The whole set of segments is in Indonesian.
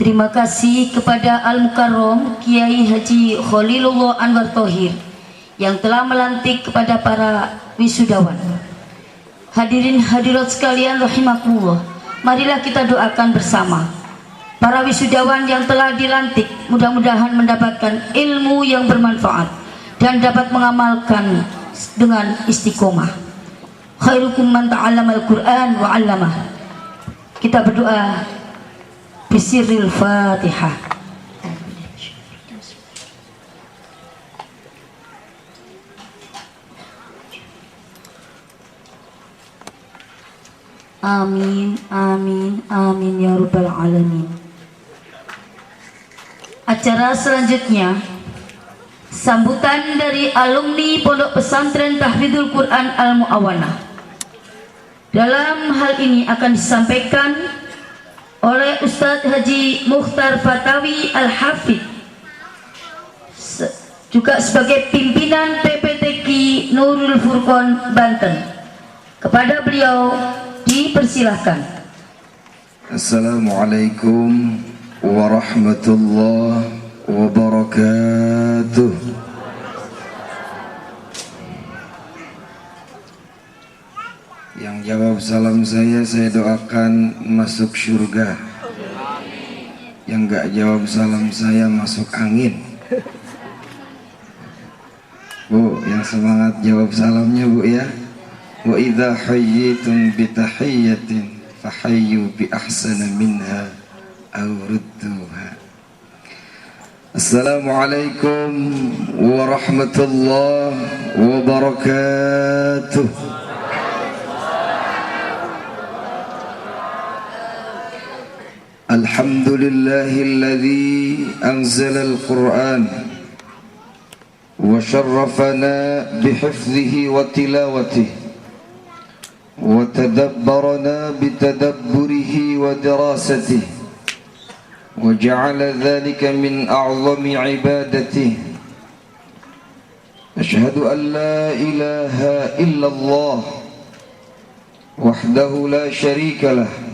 Terima kasih kepada Al-Mukarram Kiai Haji Khalilullah Anwar Thohir yang telah melantik kepada para wisudawan. Hadirin hadirat sekalian rahimakumullah, marilah kita doakan bersama para wisudawan yang telah dilantik, mudah-mudahan mendapatkan ilmu yang bermanfaat dan dapat mengamalkan dengan istiqomah. Khairukum man ta'allamal Qur'an wa 'allamah. Kita berdoa bisirril Fatihah. Amin, amin, amin ya rabbal alamin. Acara selanjutnya sambutan dari alumni Pondok Pesantren Tahfidzul Quran Al-Mu'awanah. Dalam hal ini akan disampaikan oleh Ustadz Haji Mukhtar Fatawi Al-Hafidh, juga sebagai pimpinan PPTQ Nurul Furqon Banten. Kepada beliau dipersilahkan. Assalamualaikum warahmatullahi wabarakatuh. Yang jawab salam saya doakan masuk surga. Yang gak jawab salam saya masuk angin. Bu, yang semangat jawab salamnya Bu ya. Wa idza hayyitum bi tahiyyatin fahayyu bi ahsana minha aw rudduha. Assalamualaikum warahmatullahi wabarakatuh. Alhamdulillahilladzi anzala al-Qur'an wa syarrafana bihifdhihi wa tilawatihi wa tadabbarana bitadabburihi wa dirasatihi wa ja'ala dhalika min a'zami ibadatihi. Ashhadu an la ilaha illallah wahdahu la sharika lah,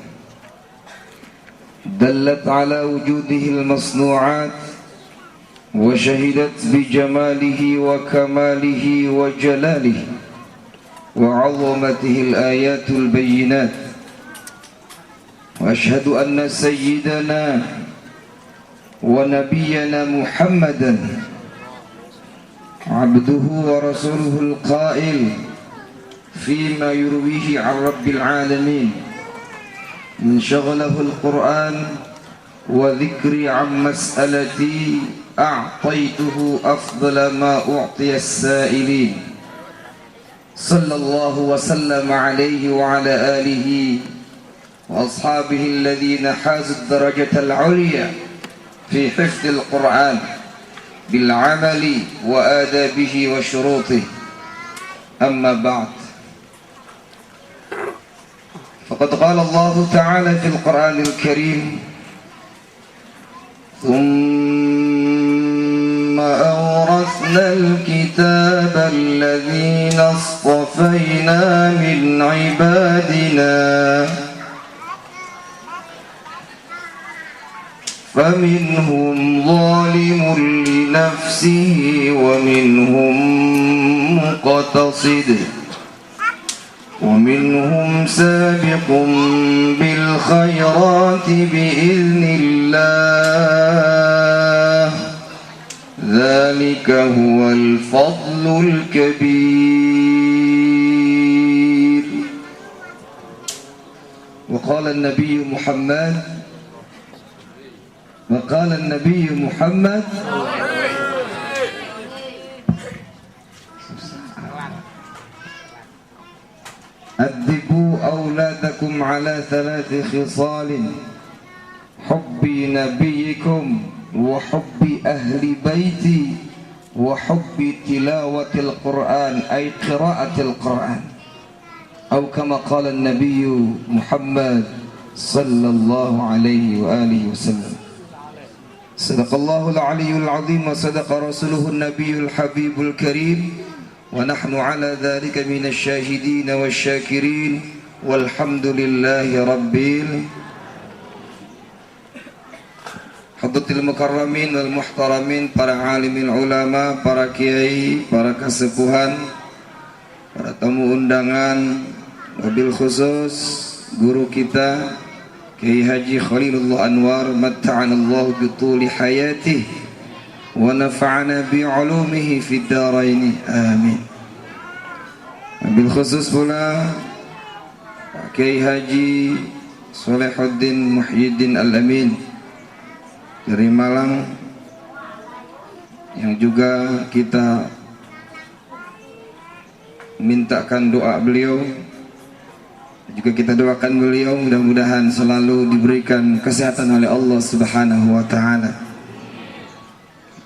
دلت على وجوده المصنوعات وشهدت بجماله وكماله وجلاله وعظمته الآيات البينات. وأشهد أن سيدنا ونبينا محمدا عبده ورسوله القائل فيما يرويه عن رب العالمين: من شغله القرآن وذكري عن مسألتي أعطيته أفضل ما أعطي السائلين. صلى الله وسلم عليه وعلى آله وأصحابه الذين حازوا الدرجة العليا في حفظ القرآن بالعمل وآدابه وشروطه. أما بعد، فقد قال الله تعالى في القرآن الكريم: ثم أورثنا الكتاب الذين اصطفينا من عبادنا فمنهم ظالم لنفسه ومنهم مقتصد ومنهم سابق بالخيرات بإذن الله، ذلك هو الفضل الكبير. وقال النبي محمد أدبوا أولادكم على 3 خصال: حب نبيكم وحب أهل بيتي وحب تلاوة القرآن، أي قراءة القرآن، أو كما قال النبي محمد صلى الله عليه وآله وسلم. صدق الله العلي العظيم وصدق رسوله النبي الحبيب الكريم، ونحن على ذلك من الشاهدين والشاكرين، والحمد لله رب hadatil mukarramin wal muhtaramin, para alimil ulama, para kiai, para kasepuhan, para tamu undangan, wabil khusus guru kita Kiai Haji Khalilullah Anwar, matta'anallahu bituli hayatih wa nafa'ana bi'ulumihi fid daraini, amin. Wabil khusus pula Kiai Haji Solehuddin Muhyiddin Al-Amin dari Malang, yang juga kita mintakan doa beliau, juga kita doakan beliau mudah-mudahan selalu diberikan kesehatan oleh Allah Subhanahu wa taala,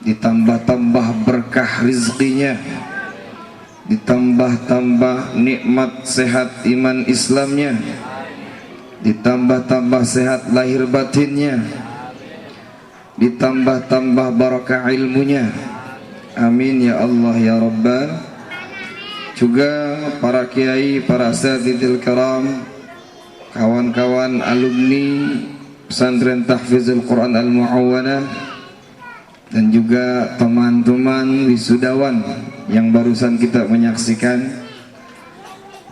ditambah-tambah berkah rizkinya, ditambah-tambah nikmat sehat iman Islamnya, ditambah-tambah sehat lahir batinnya, ditambah-tambah barakah ilmunya, amin ya Allah ya Rabbal. Juga para kiai, para asatidil kiram, kawan-kawan alumni pesantren Tahfizul Quran Al-Mu'awwanah, dan juga teman-teman wisudawan yang barusan kita menyaksikan,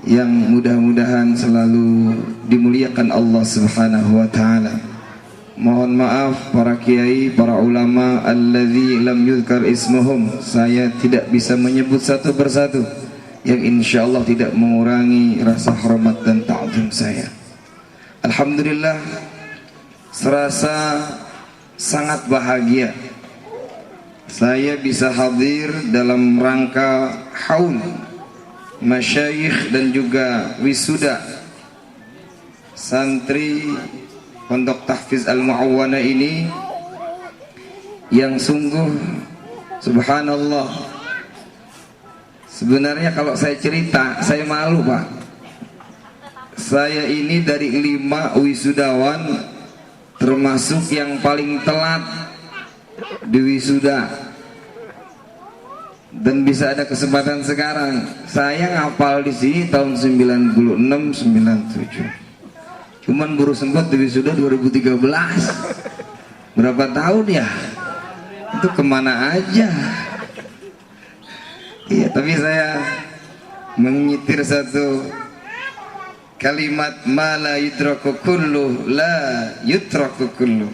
yang mudah-mudahan selalu dimuliakan Allah Subhanahu wa taala. Mohon maaf para kiai, para ulama alladzi lam yuzkar ismuhum, saya tidak bisa menyebut satu persatu, yang insyaallah tidak mengurangi rasa hormat dan ta'zim saya. Alhamdulillah, serasa sangat bahagia saya bisa hadir dalam rangka haul masyayikh dan juga wisuda santri Pondok Tahfiz Al-Mu'awwanah ini, yang sungguh subhanallah. Sebenarnya kalau saya cerita, saya malu Pak. Saya ini dari 5 wisudawan termasuk yang paling telat di wisuda, dan bisa ada kesempatan sekarang. Saya ngapal di sini tahun 96, 97. Cuman baru sempat di wisuda 2013. Berapa tahun ya? Itu kemana aja? Iya, tapi saya menyitir satu kalimat, ma la yudraku kullu la yutraku kullu.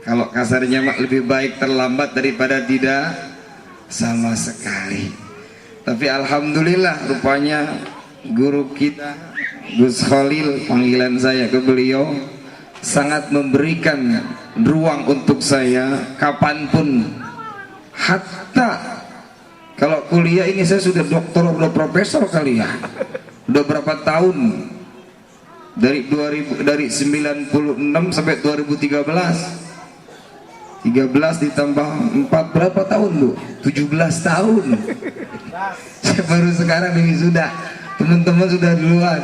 Kalau kasarnya mak lebih baik terlambat daripada tidak sama sekali. Tapi alhamdulillah, rupanya guru kita Gus Khalil, panggilan saya ke beliau, sangat memberikan ruang untuk saya kapanpun. Hatta kalau kuliah ini saya sudah doktor, sudah profesor kali ya. Udah berapa tahun? Dari 96 sampai 2013. 13 ditambah 4 berapa tahun Bu? 17 tahun. Saya baru sekarang ini sudah. Teman-teman sudah duluan.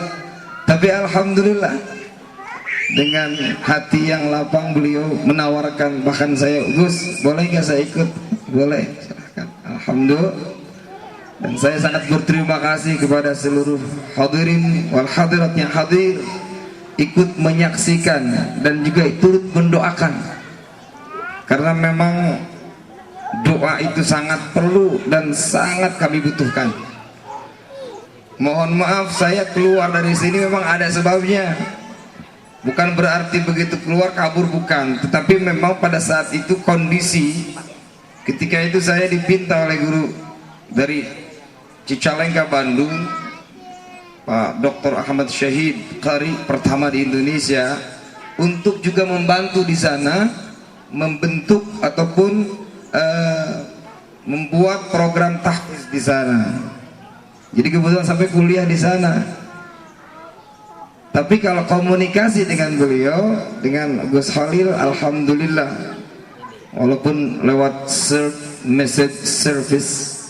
Tapi alhamdulillah, dengan hati yang lapang beliau menawarkan, bahkan saya, Gus, boleh nggak saya ikut? Boleh, silahkan. Alhamdulillah. Dan saya sangat berterima kasih kepada seluruh hadirin wal hadirat yang hadir, ikut menyaksikan dan juga turut mendoakan, karena memang doa itu sangat perlu dan sangat kami butuhkan. Mohon maaf saya keluar dari sini memang ada sebabnya, bukan berarti begitu keluar kabur, bukan, tetapi memang pada saat itu kondisi ketika itu saya dipinta oleh guru dari Cicalengka Bandung, Pak Dr. Ahmad Syahid, qari pertama di Indonesia, untuk juga membantu di sana membentuk ataupun membuat program tahfiz di sana. Jadi kebetulan sampai kuliah di sana. Tapi kalau komunikasi dengan beliau, dengan Gus Khalil, alhamdulillah, walaupun lewat message service,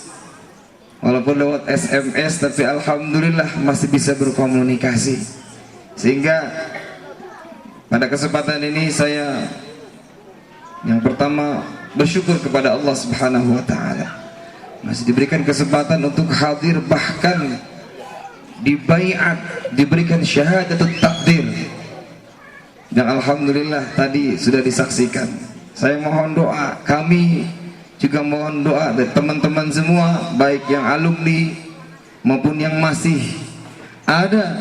walaupun lewat SMS, tapi alhamdulillah masih bisa berkomunikasi. Sehingga pada kesempatan ini saya yang pertama bersyukur kepada Allah Subhanahu wa taala, masih diberikan kesempatan untuk hadir, bahkan dibaiat, diberikan syahadatut takdir. Dan alhamdulillah tadi sudah disaksikan Saya mohon doa, kami juga mohon doa dari teman-teman semua, baik yang alumni maupun yang masih ada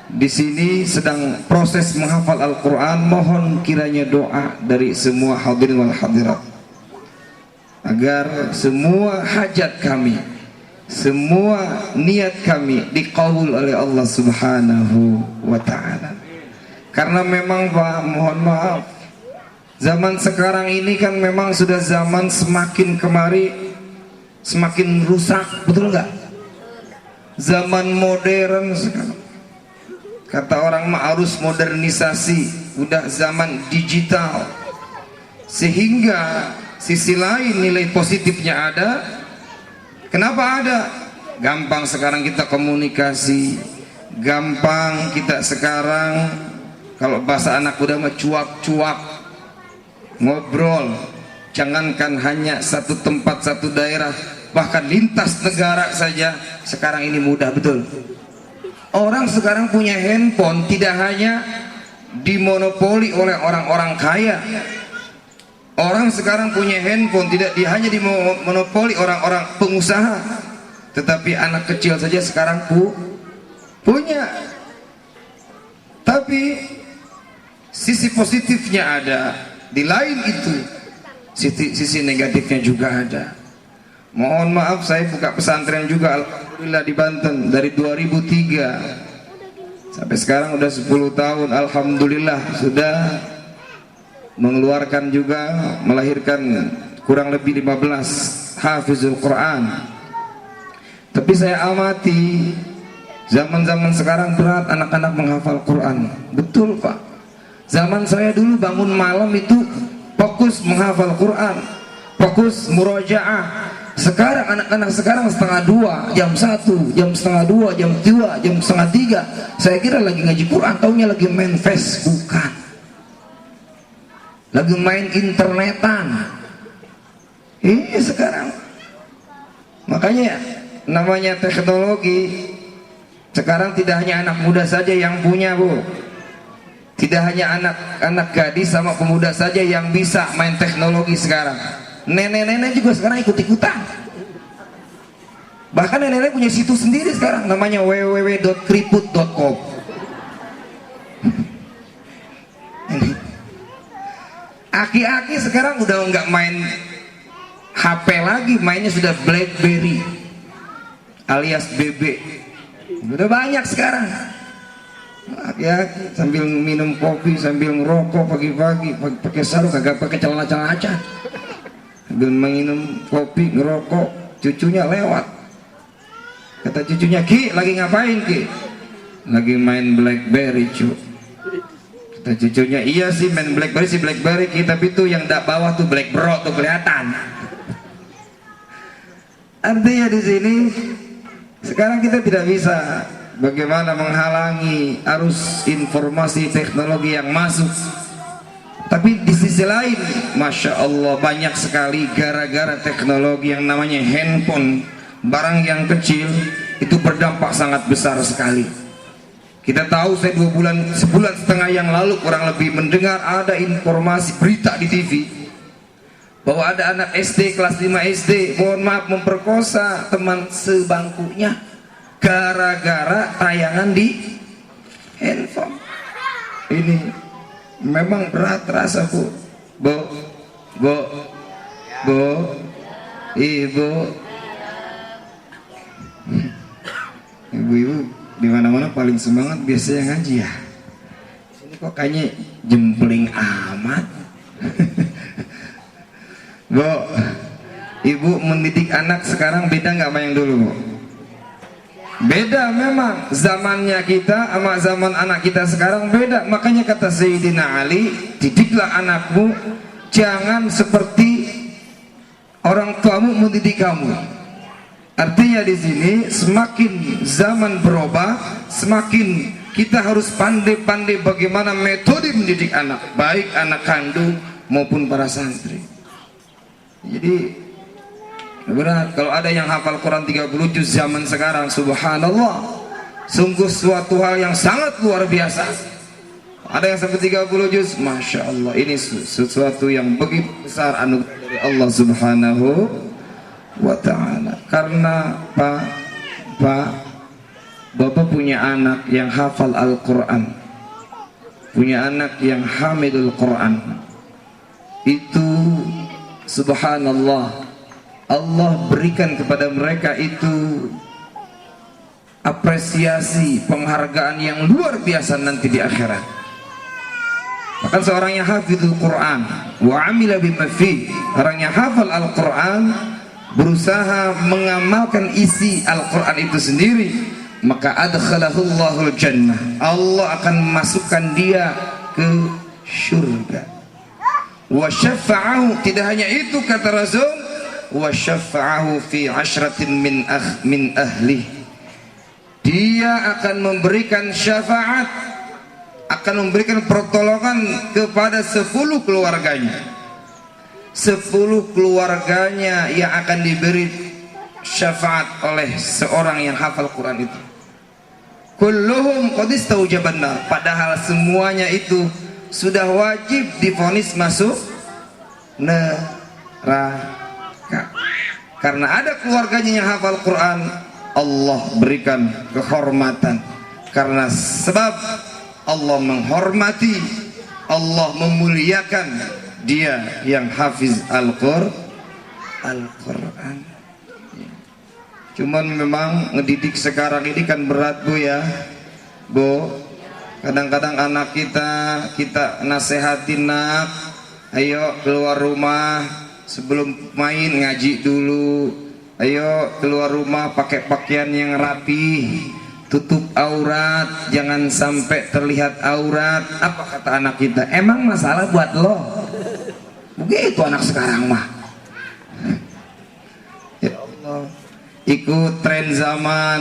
di sini sedang proses menghafal Al-Quran. Mohon kiranya doa dari semua hadirin wal hadirat agar semua hajat kami, semua niat kami diqabul oleh Allah Subhanahu wa ta'ala. Karena memang Pak, mohon maaf, zaman sekarang ini kan memang sudah zaman semakin kemari semakin rusak, betul nggak? Zaman modern sekarang, kata orang mah harus modernisasi, udah zaman digital. Sehingga sisi lain nilai positifnya ada. Kenapa ada? Gampang sekarang kita komunikasi, gampang kita sekarang, kalau bahasa anak udah mah cuap-cuap ngobrol. Jangankan hanya satu tempat, satu daerah, bahkan lintas negara saja sekarang ini mudah, betul. Orang sekarang punya handphone tidak hanya dimonopoli oleh orang-orang kaya. Orang sekarang punya handphone tidak hanya dimonopoli orang-orang pengusaha, tetapi anak kecil saja sekarang punya. Tapi sisi positifnya ada, di lain itu sisi negatifnya juga ada. Mohon maaf, saya buka pesantren juga alhamdulillah di Banten dari 2003 sampai sekarang udah 10 tahun alhamdulillah, sudah mengeluarkan juga, melahirkan kurang lebih 15 hafizul Quran. Tapi saya amati zaman-zaman sekarang berat anak-anak menghafal Quran. Betul Pak, zaman saya dulu bangun malam itu fokus menghafal Quran, fokus murojaah. Sekarang anak-anak sekarang setengah 2, jam 1, jam setengah 2, jam 2, jam setengah 3, saya kira lagi ngaji Quran, taunya lagi main Facebookan, lagi main internetan. Ini sekarang. Makanya namanya teknologi sekarang tidak hanya anak muda saja yang punya, Bu. Tidak hanya anak-anak gadis sama pemuda saja yang bisa main teknologi sekarang. Nenek-nenek juga sekarang ikut-ikutan. Bahkan nenek-nenek punya situs sendiri sekarang, namanya www.kriput.com. Aki-aki sekarang udah nggak main HP lagi, mainnya sudah BlackBerry alias BB. Udah banyak sekarang. Aki-aki sambil minum kopi, sambil ngerokok pagi-pagi, pakai sarung, kagak pakai celana-celana aja. Sambil minum kopi, ngerokok, cucunya lewat. Kata cucunya, "Ki, lagi ngapain Ki?" "Lagi main BlackBerry, cu." Kata cucunya, "Iya sih main BlackBerry sih BlackBerry Ki, tapi tuh yang bawah tuh Black Bro tuh kelihatan." Artinya di sini sekarang kita tidak bisa bagaimana menghalangi arus informasi teknologi yang masuk. Tapi di sisi lain, Masya Allah, banyak sekali gara-gara teknologi yang namanya handphone, barang yang kecil itu berdampak sangat besar sekali. Kita tahu, saya sebulan setengah yang lalu kurang lebih mendengar ada informasi berita di TV bahwa ada anak SD kelas 5 SD, mohon maaf, memperkosa teman sebangkunya gara-gara tayangan di handphone. Ini memang berat rasa, Bu. Ibu-ibu di mana-mana paling semangat biasanya ngaji ya. Ini kok kayaknya jempling amat. Bu, ibu mendidik anak sekarang beda nggak sama yang dulu, Bu? Beda memang, zamannya kita sama zaman anak kita sekarang beda. Makanya kata Sayyidina Ali, didiklah anakmu jangan seperti orang tuamu mendidik kamu. Artinya di sini semakin zaman berubah, semakin kita harus pandai-pandai bagaimana metode mendidik anak, baik anak kandung maupun para santri. Jadi berat kalau ada yang hafal Quran 30 juz zaman sekarang, subhanallah, sungguh suatu hal yang sangat luar biasa. Ada yang sampai 30 juz. Masya Allah, ini sesuatu yang begitu besar anugerah dari Allah Subhanahu wa ta'ala. Karena Bapak punya anak yang hafal Al-Quran, punya anak yang hamidul Quran, itu subhanallah, Allah berikan kepada mereka itu apresiasi, penghargaan yang luar biasa nanti di akhirat. Bahkan seorang yang hafizul Quran wa amila bima fi, orang yang hafal Al-Quran, berusaha mengamalkan isi Al-Quran itu sendiri, maka adkhalahullahul jannah, Allah akan memasukkan dia ke surga. Wa syafa'ahu, tidak hanya itu kata Rasul, wa syafa'ahu fi ashratin min ahli, dia akan memberikan syafaat, akan memberikan pertolongan kepada 10 keluarganya. 10 keluarganya yang akan diberi syafaat oleh seorang yang hafal Quran itu. Kulluhum qad istaujaban nar, padahal semuanya itu sudah wajib divonis masuk neraka. Karena ada keluarganya yang hafal Quran, Allah berikan kehormatan. Karena sebab Allah menghormati, Allah memuliakan dia yang hafiz Al-Quran. Cuman memang ngedidik sekarang ini kan berat Bu ya, Bu. Kadang-kadang anak kita nasehatin, nak, ayo keluar rumah sebelum main ngaji dulu, ayo keluar rumah pakai pakaian yang rapi, tutup aurat, jangan sampai terlihat aurat. Apa kata anak kita? Emang masalah buat lo? Begitu anak sekarang mah. Ya Allah, ikut tren zaman,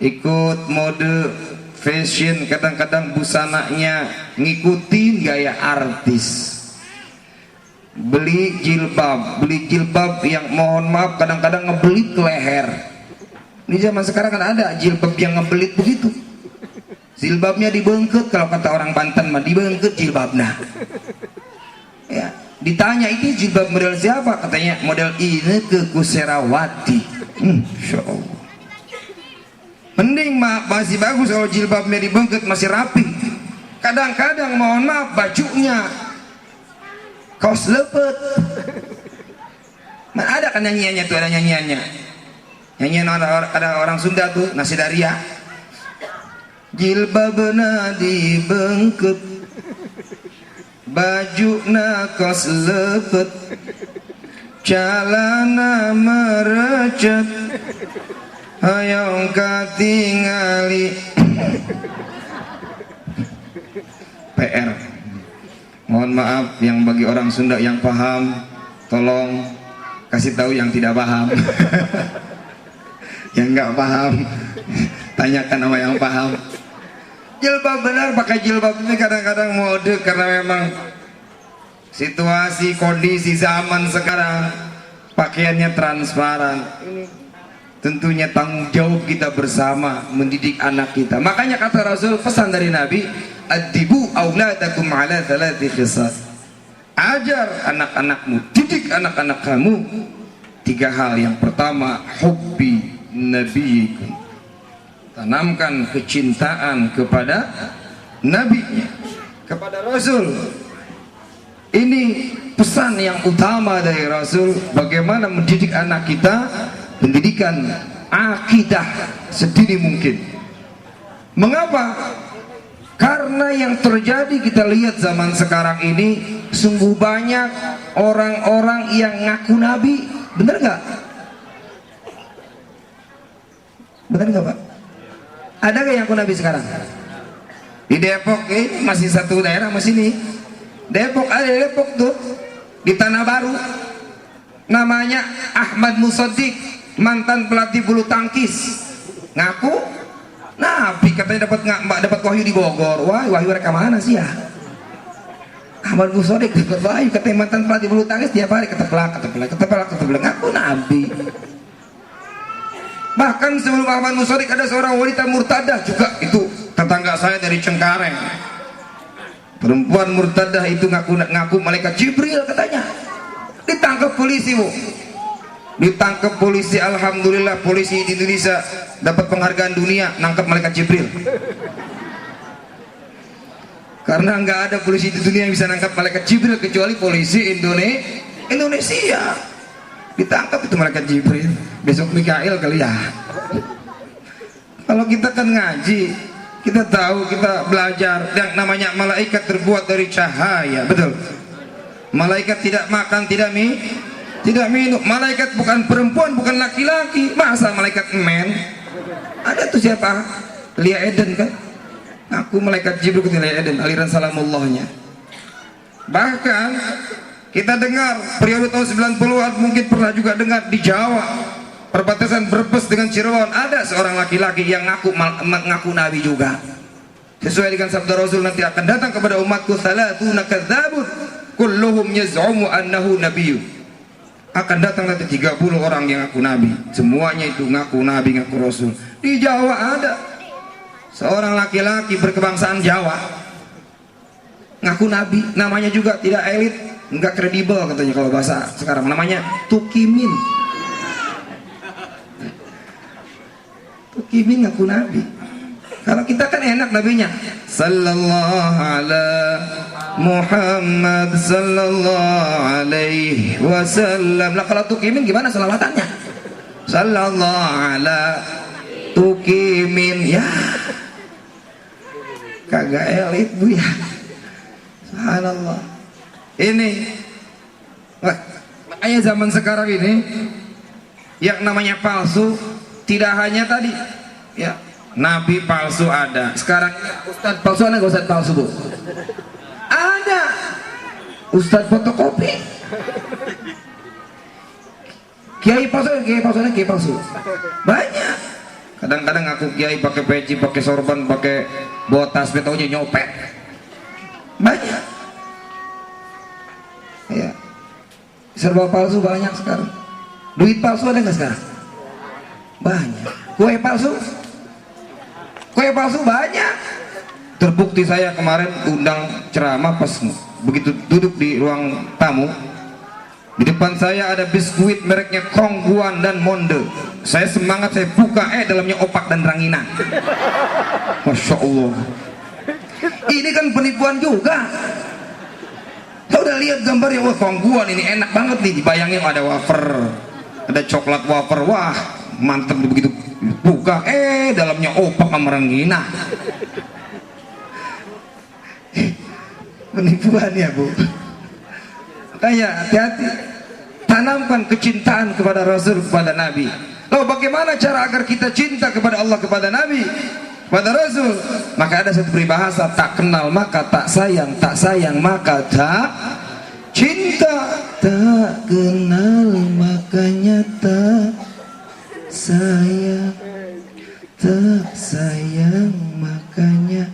ikut mode fashion, kadang-kadang busananya ngikutin gaya artis. Beli jilbab yang mohon maaf kadang-kadang ngebelit ke leher. Di zaman sekarang kan ada jilbab yang ngebelit begitu. Jilbabnya dibengket, kalau kata orang Banten mah dibengket jilbabnya. Ya, ditanya ini jilbab model siapa? Katanya model ini ke Kuserawati. Insya Allah. Mending masih bagus kalau jilbabnya dibengket, masih rapi. Kadang-kadang mohon maaf bajunya kaos lepet. Nah, ada kan nyanyiannya tuh, ada nyanyiannya. Nyanyian ada orang Sunda tuh, nasi daria. Jilbabna dibengket, bajuna kaos lepet, calana merecet, hayong katingali. PR. Mohon maaf yang bagi orang Sunda yang paham, tolong kasih tahu yang tidak paham. Yang nggak paham, tanyakan sama yang paham. Jilbab benar, pakai jilbab ini kadang-kadang mode karena memang situasi kondisi zaman sekarang pakaiannya transparan. Tentunya tanggung jawab kita bersama mendidik anak kita. Makanya kata Rasul, pesan dari Nabi, adibu auladakum ala thalathi khisal. Ajar anak-anakmu, didik anak-anak kamu 3 hal. Yang pertama, hubbi nabiyikum, tanamkan kecintaan kepada nabinya, kepada Rasul. Ini pesan yang utama dari Rasul, bagaimana mendidik anak kita, pendidikan akidah sedini mungkin. Mengapa? Karena yang terjadi kita lihat zaman sekarang ini, sungguh banyak orang-orang yang ngaku nabi. Bener nggak? Bener nggak Pak? Ada nggak yang ngaku nabi sekarang? Di Depok ini masih satu daerah masih nih. Depok, ada Depok tuh, di Tanah Baru, namanya Ahmad Musaddiq, mantan pelatih bulu tangkis, ngaku nabi, katanya dapat wahyu di Bogor. Wah, wahyu mereka mana sih ya? Ahmad Musaddiq dapat wahyu, katanya mantan pelatih bulu tangkis, tiap hari keteplak, ngaku nabi. Bahkan sebelum Ahmad Musaddiq ada seorang wanita murtadah juga, itu tetangga saya dari Cengkareng. Perempuan murtadah itu ngaku malaikat Jibril katanya. Ditangkap polisi, Bu. Ditangkap polisi. Alhamdulillah polisi di Indonesia dapat penghargaan dunia nangkap malaikat Jibril. Karena nggak ada polisi di dunia yang bisa nangkap malaikat Jibril kecuali polisi Indonesia. Ditangkap itu malaikat Jibril. Besok Mikail kali ya. Kalau kita kan ngaji, kita tahu, kita belajar yang namanya malaikat terbuat dari cahaya, betul. Malaikat tidak makan, tidak minum. Malaikat bukan perempuan, bukan laki-laki. Masa malaikat men? Ada tuh siapa? Lia Eden kan? Aku malaikat Jibril ke Lia Eden, aliran salamullahnya. Bahkan kita dengar periode tahun 90-an, mungkin pernah juga dengar di Jawa, perbatasan Brebes dengan Cirebon, ada seorang laki-laki yang ngaku nabi juga. Sesuai dengan sabda Rasul, nanti akan datang kepada umatku salatuna kadzabun kulluhum yaz'umu annahu nabiyyun. Akan datang nanti 30 orang yang ngaku nabi, semuanya itu ngaku nabi, ngaku rasul. Di Jawa ada seorang laki-laki berkebangsaan Jawa ngaku nabi, namanya juga tidak elit, enggak kredibel katanya kalau bahasa sekarang, namanya Tukimin. Tukimin ngaku nabi. Kalau kita kan enak nabinya, sallallahu ala Muhammad sallallahu alaihi wasallam. Lah kalau Tukimin gimana selawatannya? Sallallahu ala Tukimin. Ya kagak elit, Bu, ya. Subhanallah. Ini makanya zaman sekarang ini yang namanya palsu tidak hanya tadi ya, nabi palsu ada. Sekarang ustadz palsu ada nggak? Ustadz palsu, Bu? Ada. Ustadz fotokopi. Kiai palsu. Banyak. Kadang-kadang aku kiai pakai peci, pakai sorban, pakai bawa tas, betaunya nyopet. Banyak. Ya. Serba palsu banyak sekarang. Duit palsu ada nggak sekarang? Banyak. Kue palsu banyak. Terbukti saya kemarin undang ceramah, pas begitu duduk di ruang tamu, di depan saya ada biskuit mereknya Kongguan dan Monde. Saya semangat, saya buka, dalamnya opak dan ranginan. Masya Allah. Ini kan penipuan juga. Saya udah lihat gambarnya, wah Kongguan ini enak banget nih, dibayangin ada wafer, ada coklat wafer, wah mantep. Begitu buka, dalamnya opak sama ranginan. Penipuan ya, Bu. Makanya hati-hati, tanamkan kecintaan kepada Rasul, kepada Nabi. Lalu bagaimana cara agar kita cinta kepada Allah, kepada Nabi, kepada Rasul? Maka ada satu peribahasa, tak kenal maka tak sayang, tak sayang maka tak cinta. Tak kenal makanya tak sayang, tak sayang makanya.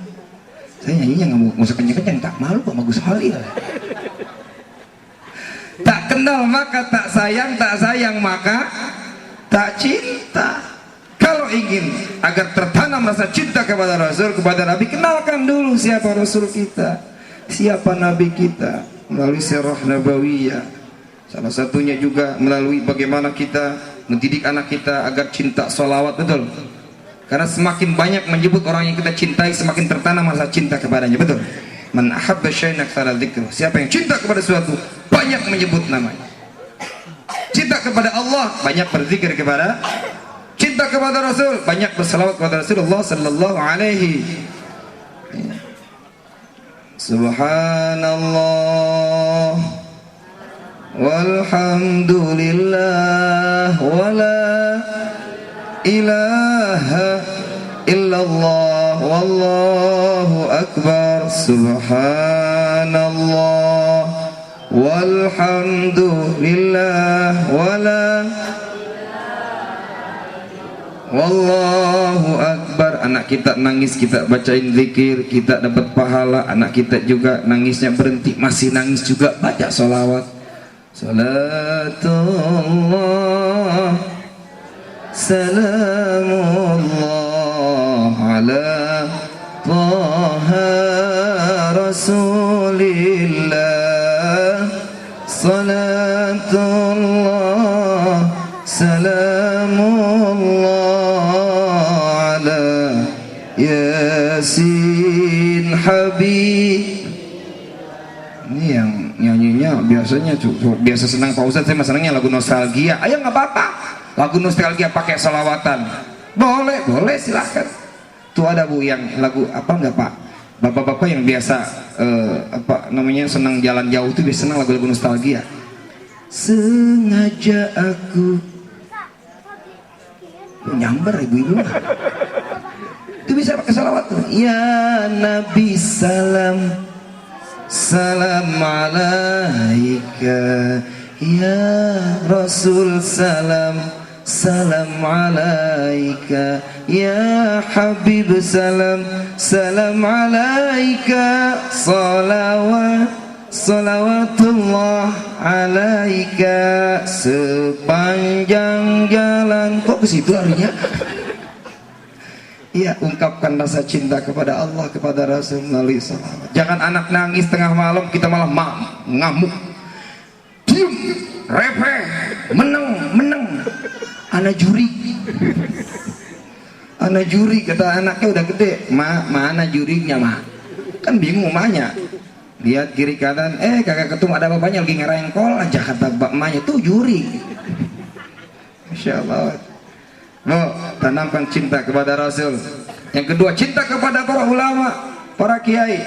Saya nyanyinya nggak mau kenceng-kenceng, tak malu sama Gus Halil. Tak kenal maka tak sayang maka tak cinta. Kalau ingin agar tertanam rasa cinta kepada Rasul, kepada Nabi, kenalkan dulu siapa Rasul kita, siapa Nabi kita, melalui sirah nabawiyah. Salah satunya juga melalui bagaimana kita mendidik anak kita agar cinta sholawat, betul. Karena semakin banyak menyebut orang yang kita cintai, semakin tertanam rasa cinta kepadanya, betul. Man ahabba syai'an aktsara dzikra. Siapa yang cinta kepada sesuatu, banyak menyebut namanya. Cinta kepada Allah, banyak berzikir kepada. Cinta kepada Rasul, banyak berselawat kepada Rasulullah sallallahu alaihi. Subhanallah walhamdulillah wala ilaha illallah wallahu akbar. Subhanallah walhamdulillah wala wallahu akbar. Anak kita nangis, kita bacain zikir, kita dapat pahala. Anak kita juga nangisnya berhenti, masih nangis juga, baca sholawat. Salatullah salamullah ala Taha Rasulillah salatullah salamullah ala Yasin Habib. Ini yang nyanyinya biasanya biasa senang Pak Ustadz, saya senangnya lagu nostalgia. Ayo nggak apa-apa, lagu nostalgia pakai selawatan, boleh silahkan. Tuh ada Bu yang lagu apa nggak Pak? Bapak-bapak yang biasa apa namanya senang jalan jauh tuh biasa senang lagu-lagu nostalgia. Sengaja aku nyamber ibu-ibu itu bisa pakai salawat tuh. Ya Nabi salam salam alaika, ya Rasul salam salam alaika, ya Habib salam salam alaika, salawatullah alaika. Sepanjang jalan, kok ke situ larinya? Iya, ungkapkan rasa cinta kepada Allah, kepada Rasul melalui salawat. Jangan anak nangis tengah malam kita malah ngamuk, diem, repeh, menang. Anak juri kata anaknya udah gede, mana jurinya ma? Kan bingung mamanya. Lihat kiri kanan, kagak ketemu, ada bapaknya lagi ngerengkol aja, kata bapaknya tuh juri. Masya Allah. Tanamkan cinta kepada Rasul. Yang kedua, cinta kepada para ulama, para kiai.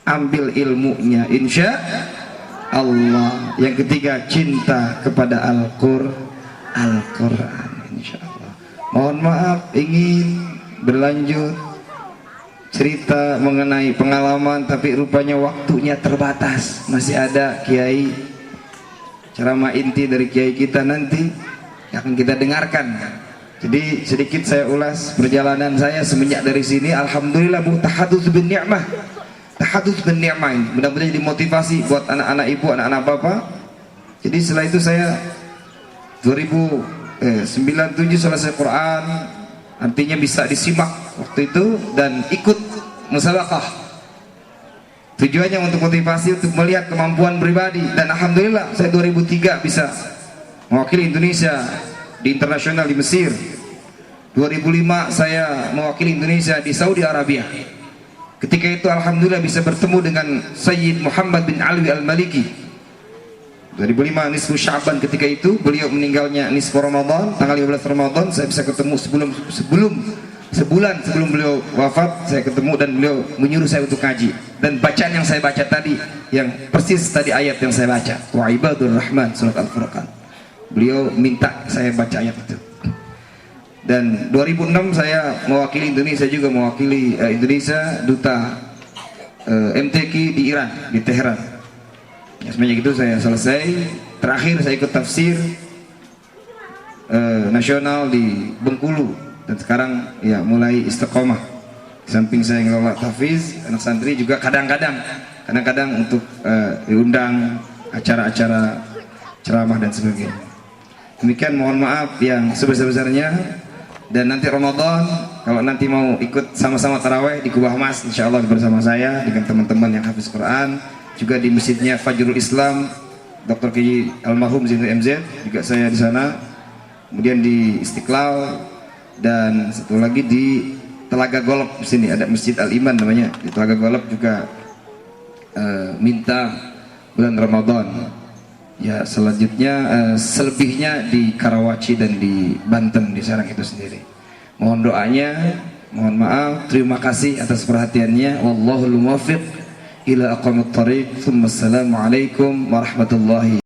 Ambil ilmunya insya Allah. Yang ketiga, cinta kepada Al-Quran insya Allah. Mohon maaf, ingin berlanjut cerita mengenai pengalaman, tapi rupanya waktunya terbatas. Masih ada kiai ceramah inti dari kiai kita nanti akan kita dengarkan. Jadi sedikit saya ulas perjalanan saya semenjak dari sini. Alhamdulillah Bu, tahadduts bin ni'mah. Tahadduts bin ni'mah ini mudah-mudahan jadi motivasi buat anak-anak ibu, anak-anak bapak. Jadi setelah itu saya 97 selesai Quran, artinya bisa disimak waktu itu dan ikut musabaqah. Tujuannya untuk motivasi, untuk melihat kemampuan pribadi. Dan alhamdulillah saya 2003 bisa mewakili Indonesia di internasional di Mesir. 2005 saya mewakili Indonesia di Saudi Arabia. Ketika itu alhamdulillah bisa bertemu dengan Sayyid Muhammad bin Alwi Al-Maliki. 2005 nisfu Sya'ban, ketika itu beliau meninggalnya nisfu Ramadan, tanggal 15 Ramadan. Saya bisa ketemu sebulan sebelum beliau wafat, saya ketemu dan beliau menyuruh saya untuk ngaji. Dan bacaan yang saya baca tadi, yang persis tadi ayat yang saya baca, wa ibadur rahman, surat Al-Furqan. Beliau minta saya baca ayat itu. Dan 2006 saya mewakili Indonesia, juga mewakili Indonesia duta MTQ di Iran, di Teheran. Ya, semenjak itu saya selesai. Terakhir saya ikut tafsir nasional di Bengkulu, dan sekarang ya mulai istiqomah. Di samping saya ngelola tahfiz anak santri, juga kadang-kadang untuk diundang acara-acara ceramah dan sebagainya. Demikian, mohon maaf yang sebesar-besarnya. Dan nanti Ramadan, kalau nanti mau ikut sama-sama taraweh di Kubah Mas, insya Allah bersama saya dengan teman-teman yang hafiz Quran, juga di masjidnya Fajrul Islam Dr. Kiai Almarhum Zainul MZ, juga saya di sana. Kemudian di Istiqlal, dan satu lagi di Telaga Golop. Di sini ada Masjid Al Iman namanya, di Telaga Golop juga minta bulan Ramadan. Ya, selanjutnya selebihnya di Karawaci dan di Banten, di Serang itu sendiri. Mohon doanya, mohon maaf, terima kasih atas perhatiannya. Wallahul muwaffiq ila aqwamit thariq. Assalamualaikum warahmatullahi